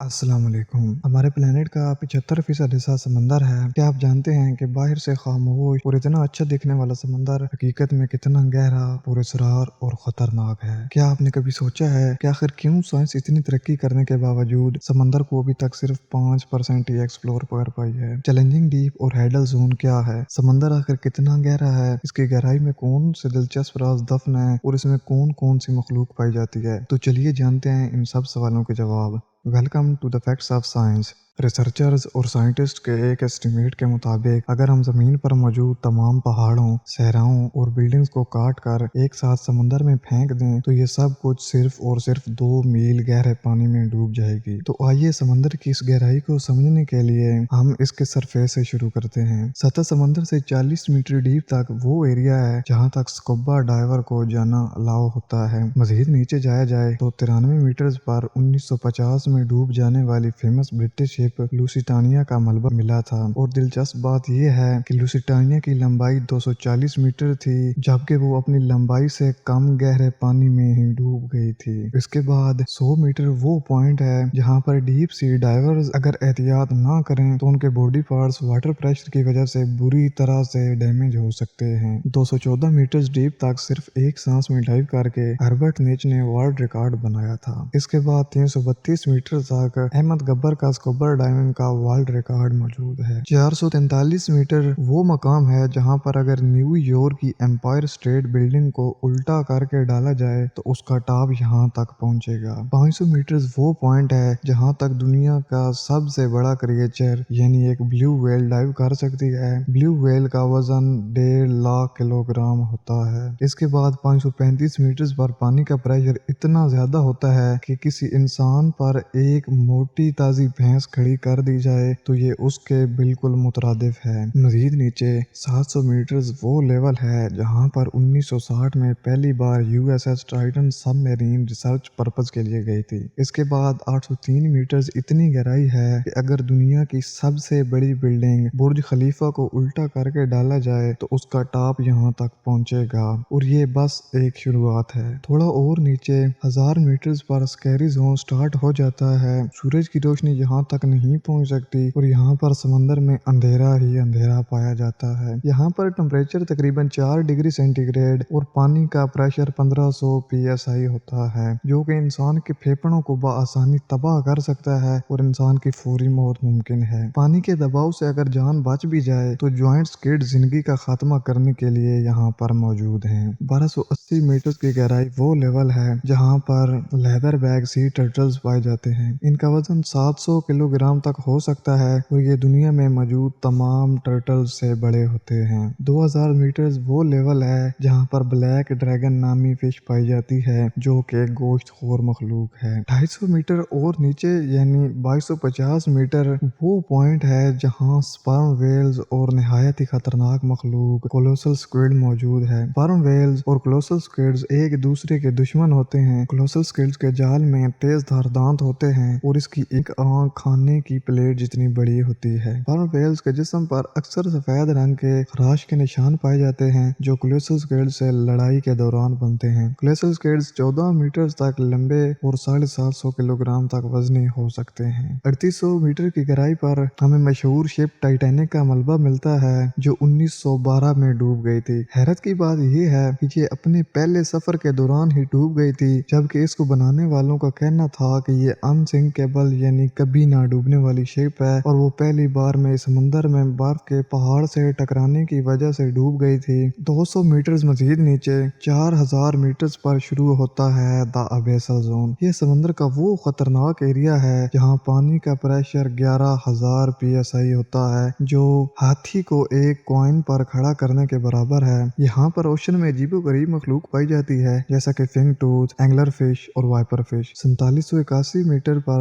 السلام علیکم۔ ہمارے پلانٹ کا 75% حصہ سمندر ہے۔ کیا آپ جانتے ہیں کہ باہر سے خاموش اور اتنا اچھا دکھنے والا سمندر حقیقت میں کتنا گہرا، پراسرار اور خطرناک ہے؟ کیا آپ نے کبھی سوچا ہے کہ آخر کیوں سائنس اتنی ترقی کرنے کے باوجود سمندر کو ابھی تک صرف 5% ہی ایکسپلور کر پائی ہے؟ چیلنجنگ ڈیپ اور ہیڈل زون کیا ہے؟ سمندر آخر کتنا گہرا ہے؟ اس کی گہرائی میں کون سے دلچسپ راز دفن ہیں اور اس میں کون کون سی مخلوق پائی جاتی ہے؟ تو چلیے جانتے ہیں ان سب سوالوں کے جواب۔ Welcome to the facts of science. Researchers اور سائنٹسٹ کے ایک اسٹیمیٹ کے مطابق اگر ہم زمین پر موجود تمام پہاڑوں، صحراؤں اور بلڈنگز کو کاٹ کر ایک ساتھ سمندر میں پھینک دیں تو یہ سب کچھ صرف اور صرف 2 میل گہرے پانی میں ڈوب جائے گی۔ تو آئیے سمندر کی اس گہرائی کو سمجھنے کے لیے ہم اس کے سرفیس سے شروع کرتے ہیں۔ سطح سمندر سے 40 میٹر ڈیپ تک وہ ایریا ہے جہاں تک سکوبا ڈائیور کو جانا الاؤ ہوتا ہے۔ مزید نیچے جایا جائے تو 93 میٹرز پر 1950 میں ڈوب جانے والی فیمس برٹش شپ لوسیٹانیا کا ملبہ ملا تھا، اور دلچسپ بات یہ ہے کہ لوسیٹانیا کی لمبائی 240 میٹر تھی جبکہ وہ اپنی لمبائی سے کم گہرے پانی میں ہی ڈوب گئی تھی۔ اس کے بعد 100 میٹر وہ پوائنٹ ہے جہاں پر ڈیپ سی ڈائیورز اگر احتیاط نہ کریں تو ان کے باڈی پارٹس واٹر پریشر کی وجہ سے بری طرح سے ڈیمیج ہو سکتے ہیں۔ 214 میٹر ڈیپ تک صرف ایک سانس میں ڈائیو کر کے ہربرٹ نیچ نے ورلڈ ریکارڈ بنایا تھا۔ اس کے بعد 332 میٹر تک احمد گبر کا سکوبا ڈائیونگ کا ورلڈ ریکارڈ موجود ہے۔ 443 میٹر وہ مقام ہے جہاں پر اگر نیو یارک کی ایمپائر اسٹیٹ بلڈنگ کو الٹا کر کے ڈالا جائے تو اس کا ٹاپ یہاں تک پہنچے گا۔ 500 میٹر وہ پوائنٹ ہے جہاں تک دنیا کا سب سے بڑا کریچر یعنی ایک بلیو ویل ڈائیو کر سکتی ہے۔ بلیو ویل کا وزن 1.5 لاکھ کلو گرام ہوتا ہے۔ اس کے بعد 535 میٹر پر پانی کا پریشر اتنا زیادہ ہوتا ہے کہ کسی انسان پر ایک موٹی تازی بھینس کھڑی کر دی جائے تو یہ اس کے بالکل مترادف ہے۔ مزید نیچے 700 میٹرز وہ لیول ہے جہاں پر 1960 میں پہلی بار USS ٹرائٹن سب میرین ریسرچ پرپز کے لیے گئی تھی۔ اس کے بعد 803 میٹرز اتنی گہرائی ہے کہ اگر دنیا کی سب سے بڑی بلڈنگ برج خلیفہ کو الٹا کر کے ڈالا جائے تو اس کا ٹاپ یہاں تک پہنچے گا، اور یہ بس ایک شروعات ہے۔ تھوڑا اور نیچے 1000 میٹرز پر اسکیری زون سٹارٹ ہو جاتا ہے۔ سورج کی روشنی یہاں تک نہیں پہنچ سکتی اور یہاں پر سمندر میں اندھیرا ہی اندھیرا پایا جاتا ہے۔ یہاں پر ٹمپریچر تقریباً 4 ڈگری سینٹی گریڈ اور پانی کا پریشر 1500 PSI ہوتا ہے، جو کہ انسان کے پھیپھڑوں کو بآسانی تباہ کر سکتا ہے اور انسان کی فوری موت ممکن ہے۔ پانی کے دباؤ سے اگر جان بچ بھی جائے تو جوائنٹ سکیڈ زندگی کا خاتمہ کرنے کے لیے یہاں پر موجود ہیں۔ 1280 میٹر کی گہرائی وہ لیول ہے جہاں پر لیدر بیگ سی ٹرٹلز پائے جاتے ہیں۔ ان کا وزن 700 کلو گرام تک ہو سکتا ہے اور یہ دنیا میں موجود تمام ٹرٹلز سے بڑے ہوتے ہیں۔ 2000 میٹر وہ لیول ہے جہاں پر بلیک ڈریگن نامی فش پائی جاتی ہے جو کہ گوشت خور مخلوق ہے۔ 250 میٹر اور نیچے یعنی 2250 میٹر وہ پوائنٹ ہے جہاں سپرم ویلز اور نہایت ہی خطرناک مخلوق کولوسل سکویڈ موجود ہے۔ سپرم ویلز اور کولوسل سکویڈز ایک دوسرے کے دشمن ہوتے ہیں۔ کولوسل سکویڈز کے جال میں تیز دھار دانت ہوتے ہیں اور اس کی ایک آنکھ کھانے کی پلیٹ جتنی بڑی ہوتی ہے۔ سپرم ویلز کے جسم پر اکثر سفید رنگ کے خراش کے نشان پائے جاتے ہیں جو کولوسل سکویڈز سے لڑائی کے دوران بنتے ہیں۔ کولوسل سکویڈز 14 میٹر تک لمبے اور 750 کلو گرام تک وزنی ہو سکتے ہیں۔ 3800 میٹر کی گہرائی پر ہمیں مشہور شپ ٹائٹینک کا ملبہ ملتا ہے جو 1912 میں ڈوب گئی تھی۔ حیرت کی بات یہ ہے کہ یہ اپنے پہلے سفر کے دوران ہی ڈوب گئی تھی، جبکہ اس کو بنانے والوں کا کہنا تھا کہ یہ انسنکیبل یعنی کبھی نہ ڈوبنے والی شپ ہے، اور وہ پہلی بار میں سمندر میں برف کے پہاڑ سے ٹکرانے کی وجہ سے ڈوب گئی تھی۔ 200 میٹر مزید نیچے 4000 میٹر پر شروع ہوتا ہے دا ابیسل زون۔ یہ سمندر کا وہ خطرناک ایریا ہے جہاں پانی کا پریشر 11000 PSI ہوتا ہے، جو ہاتھی کو ایک کوئن پر کھڑا کرنے کے برابر ہے۔ یہاں پر اوشن میں عجیب و غریب مخلوق پائی جاتی ہے جیسا کہ فنگ ٹوتھ، اینگلر فش اور وائپر فش۔ 4781 میٹر پر